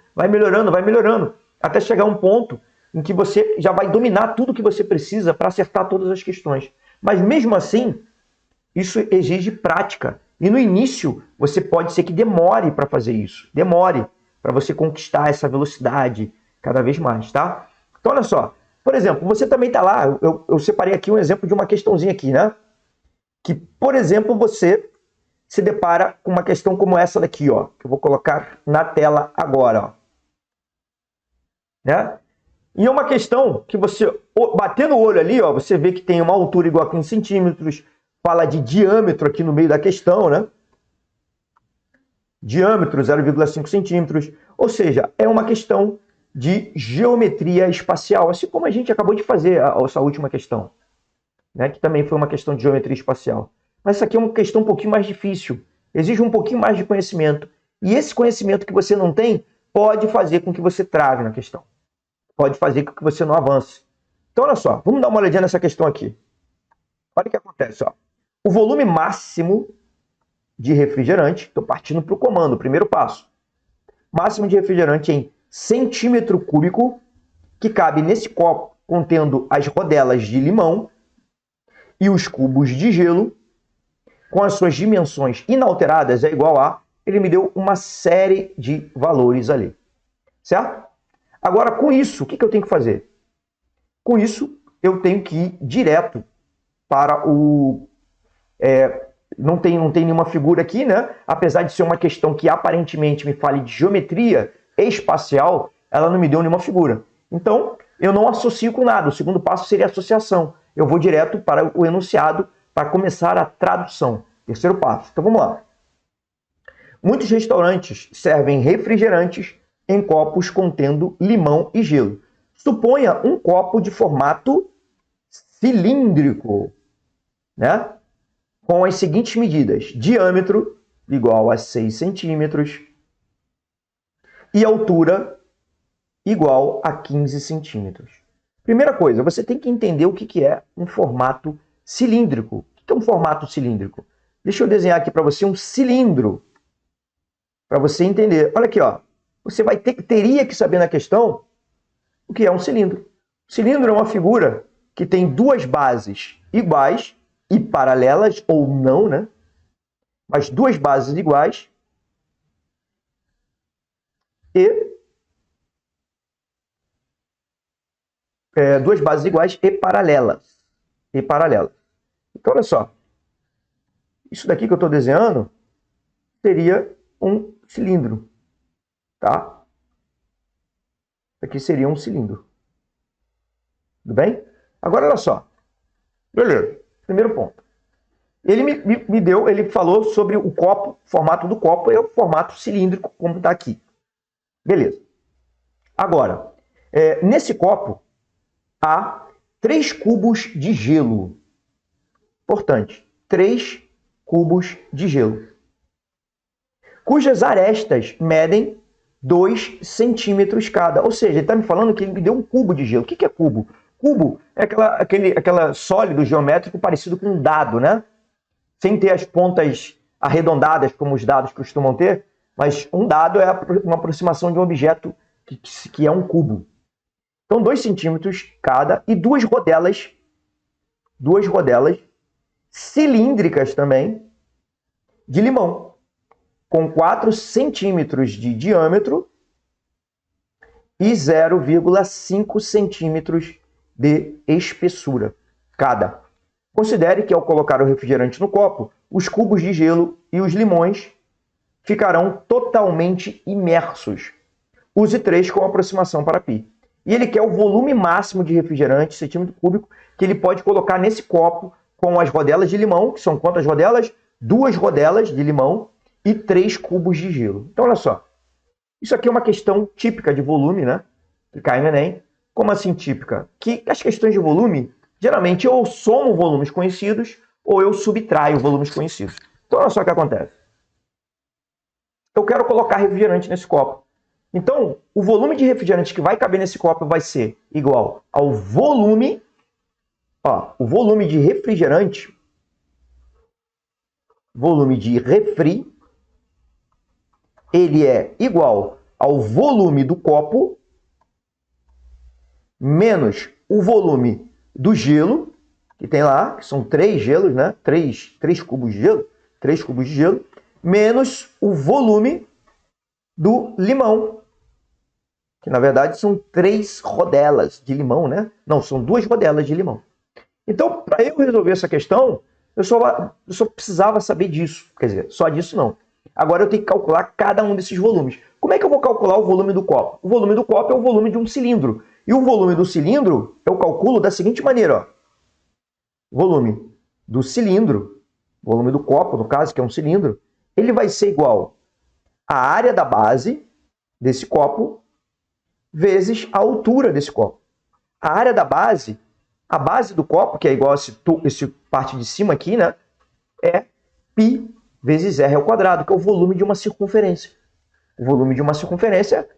até chegar a um ponto em que você já vai dominar tudo que você precisa para acertar todas as questões. Mas mesmo assim, isso exige prática. E no início, você pode ser que demore para fazer isso. Demore para você conquistar essa velocidade cada vez mais, tá? Então, olha só. Por exemplo, você também está lá, eu separei aqui um exemplo de uma questãozinha aqui, né? Que, por exemplo, você se depara com uma questão como essa daqui, ó. Que eu vou colocar na tela agora, ó. Né? E é uma questão que você, batendo o olho ali, ó, você vê que tem uma altura igual a 15 centímetros, fala de diâmetro aqui no meio da questão, né? Diâmetro 0,5 centímetros, ou seja, é uma questão de geometria espacial, assim como a gente acabou de fazer essa última questão, né? Que também foi uma questão de geometria espacial. Mas essa aqui é uma questão um pouquinho mais difícil, exige um pouquinho mais de conhecimento. E esse conhecimento que você não tem pode fazer com que você trave na questão. Pode fazer com que você não avance. Então, olha só, vamos dar uma olhadinha nessa questão aqui. Olha o que acontece, ó. O volume máximo de refrigerante, estou partindo para o comando, primeiro passo. Máximo de refrigerante em centímetro cúbico, que cabe nesse copo contendo as rodelas de limão e os cubos de gelo, com as suas dimensões inalteradas, é igual a... Ele me deu uma série de valores ali. Certo? Agora, com isso, o que eu tenho que fazer? Com isso, eu tenho que ir direto para o... Não tem nenhuma figura aqui, né? Apesar de ser uma questão que aparentemente me fale de geometria espacial, ela não me deu nenhuma figura. Então, eu não associo com nada. O segundo passo seria a associação. Eu vou direto para o enunciado para começar a tradução. Terceiro passo. Então, vamos lá. Muitos restaurantes servem refrigerantes em copos contendo limão e gelo. Suponha um copo de formato cilíndrico, né? Com as seguintes medidas: diâmetro igual a 6 centímetros e altura igual a 15 centímetros. Primeira coisa, você tem que entender o que é um formato cilíndrico. O que é um formato cilíndrico? Deixa eu desenhar aqui para você um cilindro, para você entender. Olha aqui, ó. Você teria que saber na questão o que é um cilindro. Cilindro é uma figura que tem duas bases iguais e paralelas, ou não, né? Mas duas bases iguais e duas bases iguais e paralelas. Então, olha só. Isso daqui que eu estou desenhando seria um cilindro, tá? Isso aqui seria um cilindro. Tudo bem? Agora, olha só. Beleza. Primeiro ponto. Ele ele falou sobre o copo, o formato do copo é o formato cilíndrico, como está aqui. Beleza. Agora, nesse copo há 3 cubos de gelo. Importante, 3 cubos de gelo, cujas arestas medem 2 centímetros cada. Ou seja, ele está me falando que ele me deu um cubo de gelo. O que é cubo? Cubo é aquela sólido geométrico parecido com um dado, né? Sem ter as pontas arredondadas, como os dados costumam ter, mas um dado é uma aproximação de um objeto que é um cubo. Então, 2 centímetros cada e duas rodelas cilíndricas também de limão, com 4 centímetros de diâmetro e 0,5 centímetros de espessura cada. Considere que ao colocar o refrigerante no copo, os cubos de gelo e os limões ficarão totalmente imersos. use 3 como aproximação para π. E ele quer o volume máximo de refrigerante, centímetro cúbico, que ele pode colocar nesse copo com as rodelas de limão, que são quantas rodelas? 2 rodelas de limão e 3 cubos de gelo. Então, olha só. Isso aqui é uma questão típica de volume, né? Que cai no Enem. Como assim típica? Que as questões de volume, geralmente, eu somo volumes conhecidos ou eu subtraio volumes conhecidos. Então, olha só o que acontece. Eu quero colocar refrigerante nesse copo. Então, o volume de refrigerante que vai caber nesse copo vai ser igual ao volume, o volume de refrigerante, volume de refri, ele é igual ao volume do copo menos o volume do gelo, que tem lá, que são 3 gelos, né? 3 cubos de gelo, 3 cubos de gelo, menos o volume do limão, que na verdade são 3 rodelas de limão, né? Não, são 2 rodelas de limão. Então, para eu resolver essa questão, eu só precisava saber disso. Quer dizer, só disso não. Agora eu tenho que calcular cada um desses volumes. Como é que eu vou calcular o volume do copo? O volume do copo é o volume de um cilindro. E o volume do cilindro eu calculo da seguinte maneira. Volume do cilindro, volume do copo, no caso, que é um cilindro, ele vai ser igual à área da base desse copo vezes a altura desse copo. A área da base, a base do copo, que é igual a esse parte de cima aqui, né? É π vezes r ao quadrado, que é o volume de uma circunferência. O volume de uma circunferência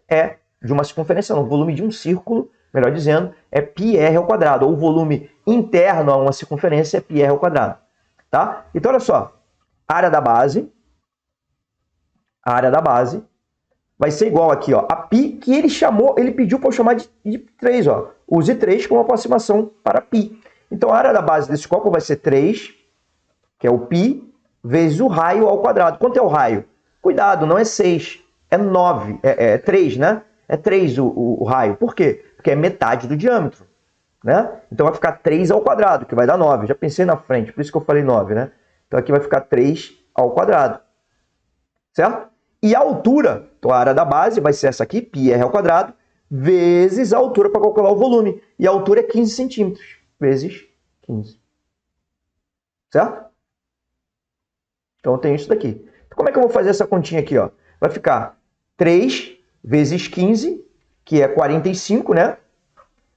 o volume de um círculo, melhor dizendo, é πr ao quadrado. Ou o volume interno a uma circunferência é πr ao quadrado. Tá? Então, olha só. A área da base vai ser igual aqui, ó, a π, que ele pediu para eu chamar de 3, ó. Use 3 como aproximação para π. Então, a área da base desse copo vai ser 3, que é o π, vezes o raio ao quadrado. Quanto é o raio? Cuidado, não é 6, é 9, é 3, né? É 3 o raio. Por quê? Porque é metade do diâmetro, né? Então, vai ficar 3 ao quadrado, que vai dar 9. Já pensei na frente, por isso que eu falei 9, né? Então, aqui vai ficar 3 ao quadrado, certo? E a altura, então a área da base vai ser essa aqui, πr ao quadrado, vezes a altura para calcular o volume. E a altura é 15 centímetros, vezes 15. Certo? Então eu tenho isso daqui. Então, como é que eu vou fazer essa continha aqui? Ó? Vai ficar 3 vezes 15, que é 45, né?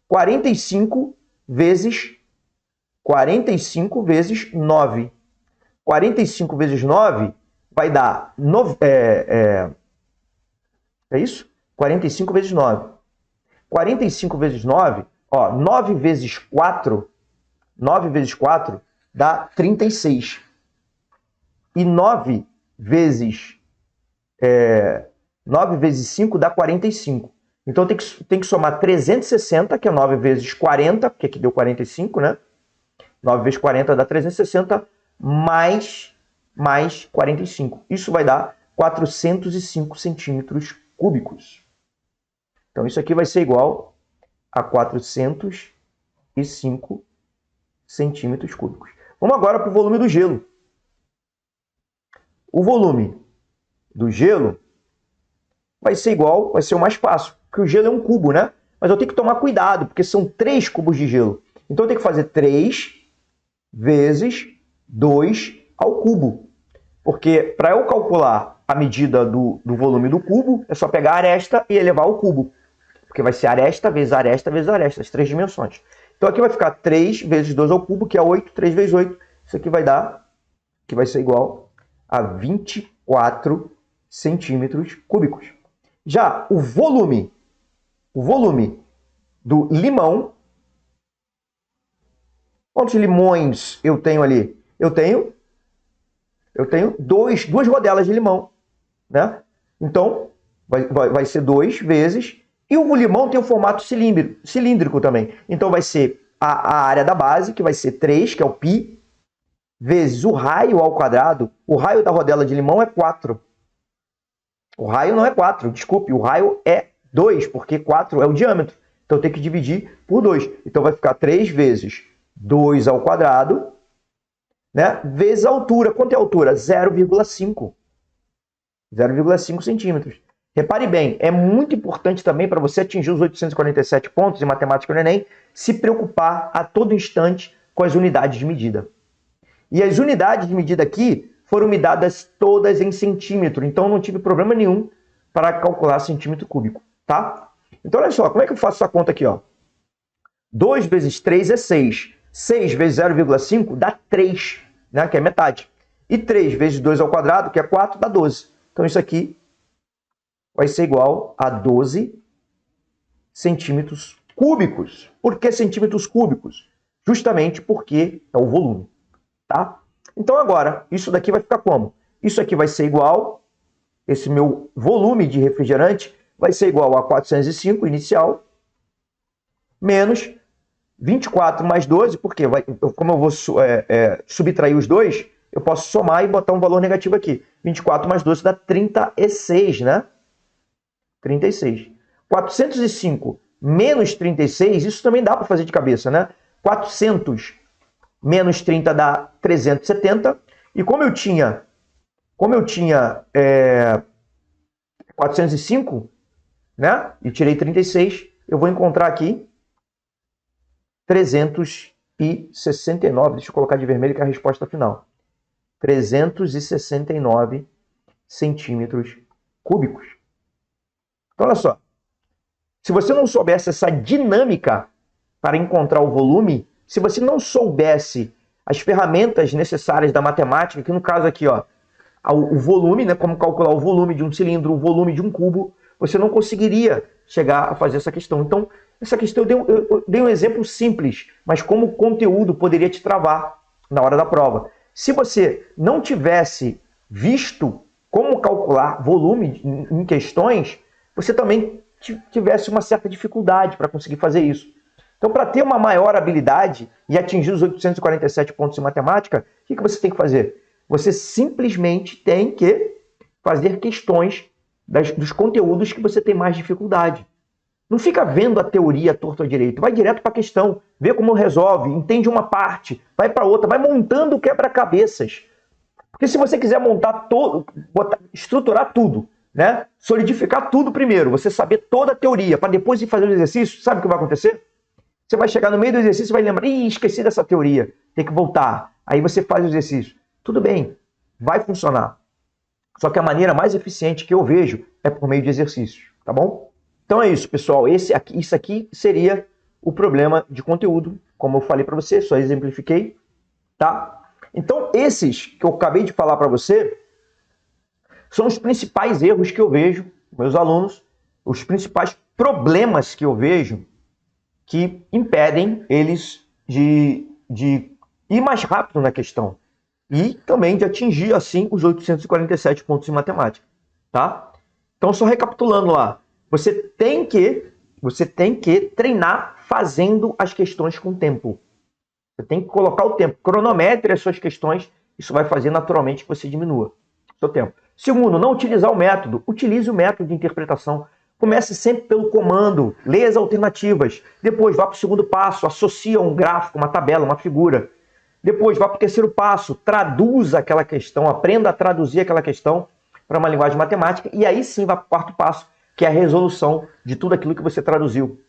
45 vezes 9. 45 vezes 9 vai dar... É isso? 45 vezes 9. 45 vezes 9, ó, 9 vezes 4 dá 36. E 9 vezes 5 dá 45. Então tem que somar 360, que é 9 vezes 40, porque aqui deu 45, né? 9 vezes 40 dá 360, mais 45. Isso vai dar 405 centímetros cúbicos. Então, isso aqui vai ser igual a 405 centímetros cúbicos. Vamos agora para o volume do gelo. O volume do gelo vai ser igual, vai ser o mais fácil, porque o gelo é um cubo, né? Mas eu tenho que tomar cuidado, porque são 3 cubos de gelo. Então, eu tenho que fazer 3 vezes 2 ao cubo. Porque para eu calcular a medida do volume do cubo, é só pegar a aresta e elevar ao cubo. Porque vai ser aresta vezes aresta vezes aresta, as 3 dimensões. Então aqui vai ficar 3 vezes 2 ao cubo, que é 8, 3 vezes 8. Isso aqui vai dar, que vai ser igual a 24 centímetros cúbicos. Já o volume do limão, quantos limões eu tenho ali? Eu tenho 2 rodelas de limão, né? Então, vai ser 2 vezes... E o limão tem um formato cilíndrico também. Então, vai ser a área da base, que vai ser 3, que é o π, vezes o raio ao quadrado. O raio da rodela de limão é 4. O raio não é 4, desculpe. O raio é 2, porque 4 é o diâmetro. Então, tem que dividir por 2. Então, vai ficar 3 vezes 2 ao quadrado, né? Vezes a altura. Quanto é a altura? 0,5. 0,5 centímetros. Repare bem, é muito importante também para você atingir os 847 pontos em matemática no Enem, se preocupar a todo instante com as unidades de medida. E as unidades de medida aqui foram me dadas todas em centímetro, então eu não tive problema nenhum para calcular centímetro cúbico, tá? Então olha só, como é que eu faço essa conta aqui, ó? 2 vezes 3 é 6. 6 vezes 0,5 dá 3, né, que é metade. E 3 vezes 2 ao quadrado, que é 4, dá 12. Então isso aqui vai ser igual a 12 centímetros cúbicos. Por que centímetros cúbicos? Justamente porque é o volume, tá? Então agora, isso daqui vai ficar como? Isso aqui vai ser igual, esse meu volume de refrigerante vai ser igual a 405 inicial, menos 24 mais 12, porque como eu vou subtrair os dois, eu posso somar e botar um valor negativo aqui. 24 mais 12 dá 36, né? 36. 405 menos 36, isso também dá para fazer de cabeça, né? 400 menos 30 dá 370. E como eu tinha 405, né? E tirei 36, eu vou encontrar aqui 369. Deixa eu colocar de vermelho que é a resposta final. 369 centímetros cúbicos. Então, olha só. Se você não soubesse essa dinâmica para encontrar o volume, se você não soubesse as ferramentas necessárias da matemática, que no caso aqui, ó, o volume, né, como calcular o volume de um cilindro, o volume de um cubo, você não conseguiria chegar a fazer essa questão. Então, essa questão eu dei um exemplo simples, mas como conteúdo poderia te travar na hora da prova. Se você não tivesse visto como calcular volume em questões, você também tivesse uma certa dificuldade para conseguir fazer isso. Então, para ter uma maior habilidade e atingir os 847 pontos em matemática, o que você tem que fazer? Você simplesmente tem que fazer questões dos conteúdos que você tem mais dificuldade. Não fica vendo a teoria torto à direito, vai direto para a questão, vê como resolve, entende uma parte, vai para outra, vai montando quebra-cabeças. Porque se você quiser montar estruturar tudo, né? Solidificar tudo primeiro, você saber toda a teoria, para depois ir fazer o exercício, sabe o que vai acontecer? Você vai chegar no meio do exercício e vai lembrar, esqueci dessa teoria, tem que voltar. Aí você faz o exercício. Tudo bem, vai funcionar. Só que a maneira mais eficiente que eu vejo é por meio de exercícios, tá bom? Então é isso, pessoal. Isso aqui seria o problema de conteúdo, como eu falei para você, só exemplifiquei, tá? Então esses que eu acabei de falar para você são os principais erros que eu vejo, meus alunos, os principais problemas que eu vejo que impedem eles de ir mais rápido na questão e também de atingir, assim, os 847 pontos em matemática, tá? Então, só recapitulando lá, você tem que treinar fazendo as questões com tempo. Você tem que colocar o tempo, cronometre as suas questões, isso vai fazer naturalmente que você diminua o seu tempo. Segundo, não utilizar o método, utilize o método de interpretação. Comece sempre pelo comando, leia as alternativas, depois vá para o segundo passo, associa um gráfico, uma tabela, uma figura. Depois vá para o terceiro passo, traduza aquela questão, aprenda a traduzir aquela questão para uma linguagem matemática e aí sim vá para o quarto passo, que é a resolução de tudo aquilo que você traduziu.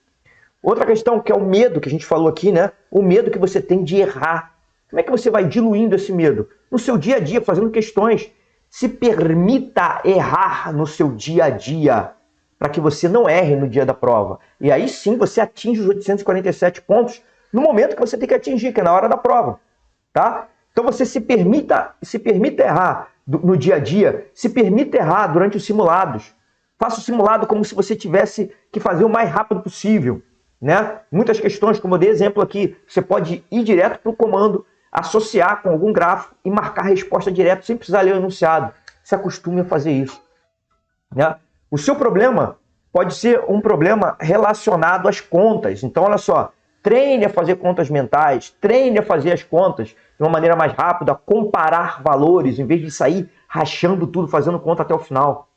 Outra questão que é o medo que a gente falou aqui, né? O medo que você tem de errar. Como é que você vai diluindo esse medo? No seu dia a dia, fazendo questões. Se permita errar no seu dia a dia, para que você não erre no dia da prova. E aí sim você atinge os 847 pontos no momento que você tem que atingir, que é na hora da prova. Tá? Então você se permita errar no dia a dia, se permita errar durante os simulados. Faça o simulado como se você tivesse que fazer o mais rápido possível. Né? Muitas questões, como eu dei exemplo aqui, você pode ir direto para o comando, associar com algum gráfico e marcar a resposta direto, sem precisar ler o enunciado. Se acostume a fazer isso. Né? O seu problema pode ser um problema relacionado às contas. Então, olha só, treine a fazer contas mentais, treine a fazer as contas de uma maneira mais rápida, comparar valores, em vez de sair rachando tudo, fazendo conta até o final.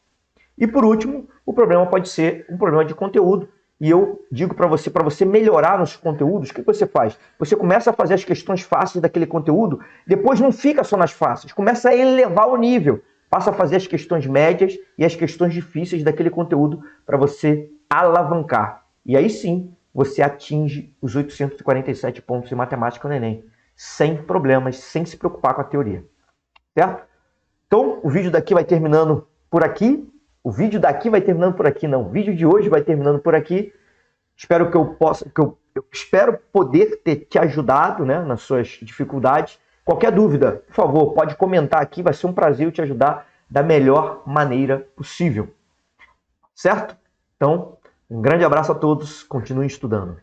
E por último, o problema pode ser um problema de conteúdo. E eu digo para você melhorar nos conteúdos, o que você faz? Você começa a fazer as questões fáceis daquele conteúdo, depois não fica só nas fáceis, começa a elevar o nível. Passa a fazer as questões médias e as questões difíceis daquele conteúdo para você alavancar. E aí sim, você atinge os 847 pontos em matemática no Enem, sem problemas, sem se preocupar com a teoria. Certo? Então, o vídeo daqui vai terminando por aqui. O vídeo daqui vai terminando por aqui, não. O vídeo de hoje vai terminando por aqui. Espero que eu espero poder ter te ajudado, né, nas suas dificuldades. Qualquer dúvida, por favor, pode comentar aqui. Vai ser um prazer eu te ajudar da melhor maneira possível. Certo? Então, um grande abraço a todos. Continuem estudando.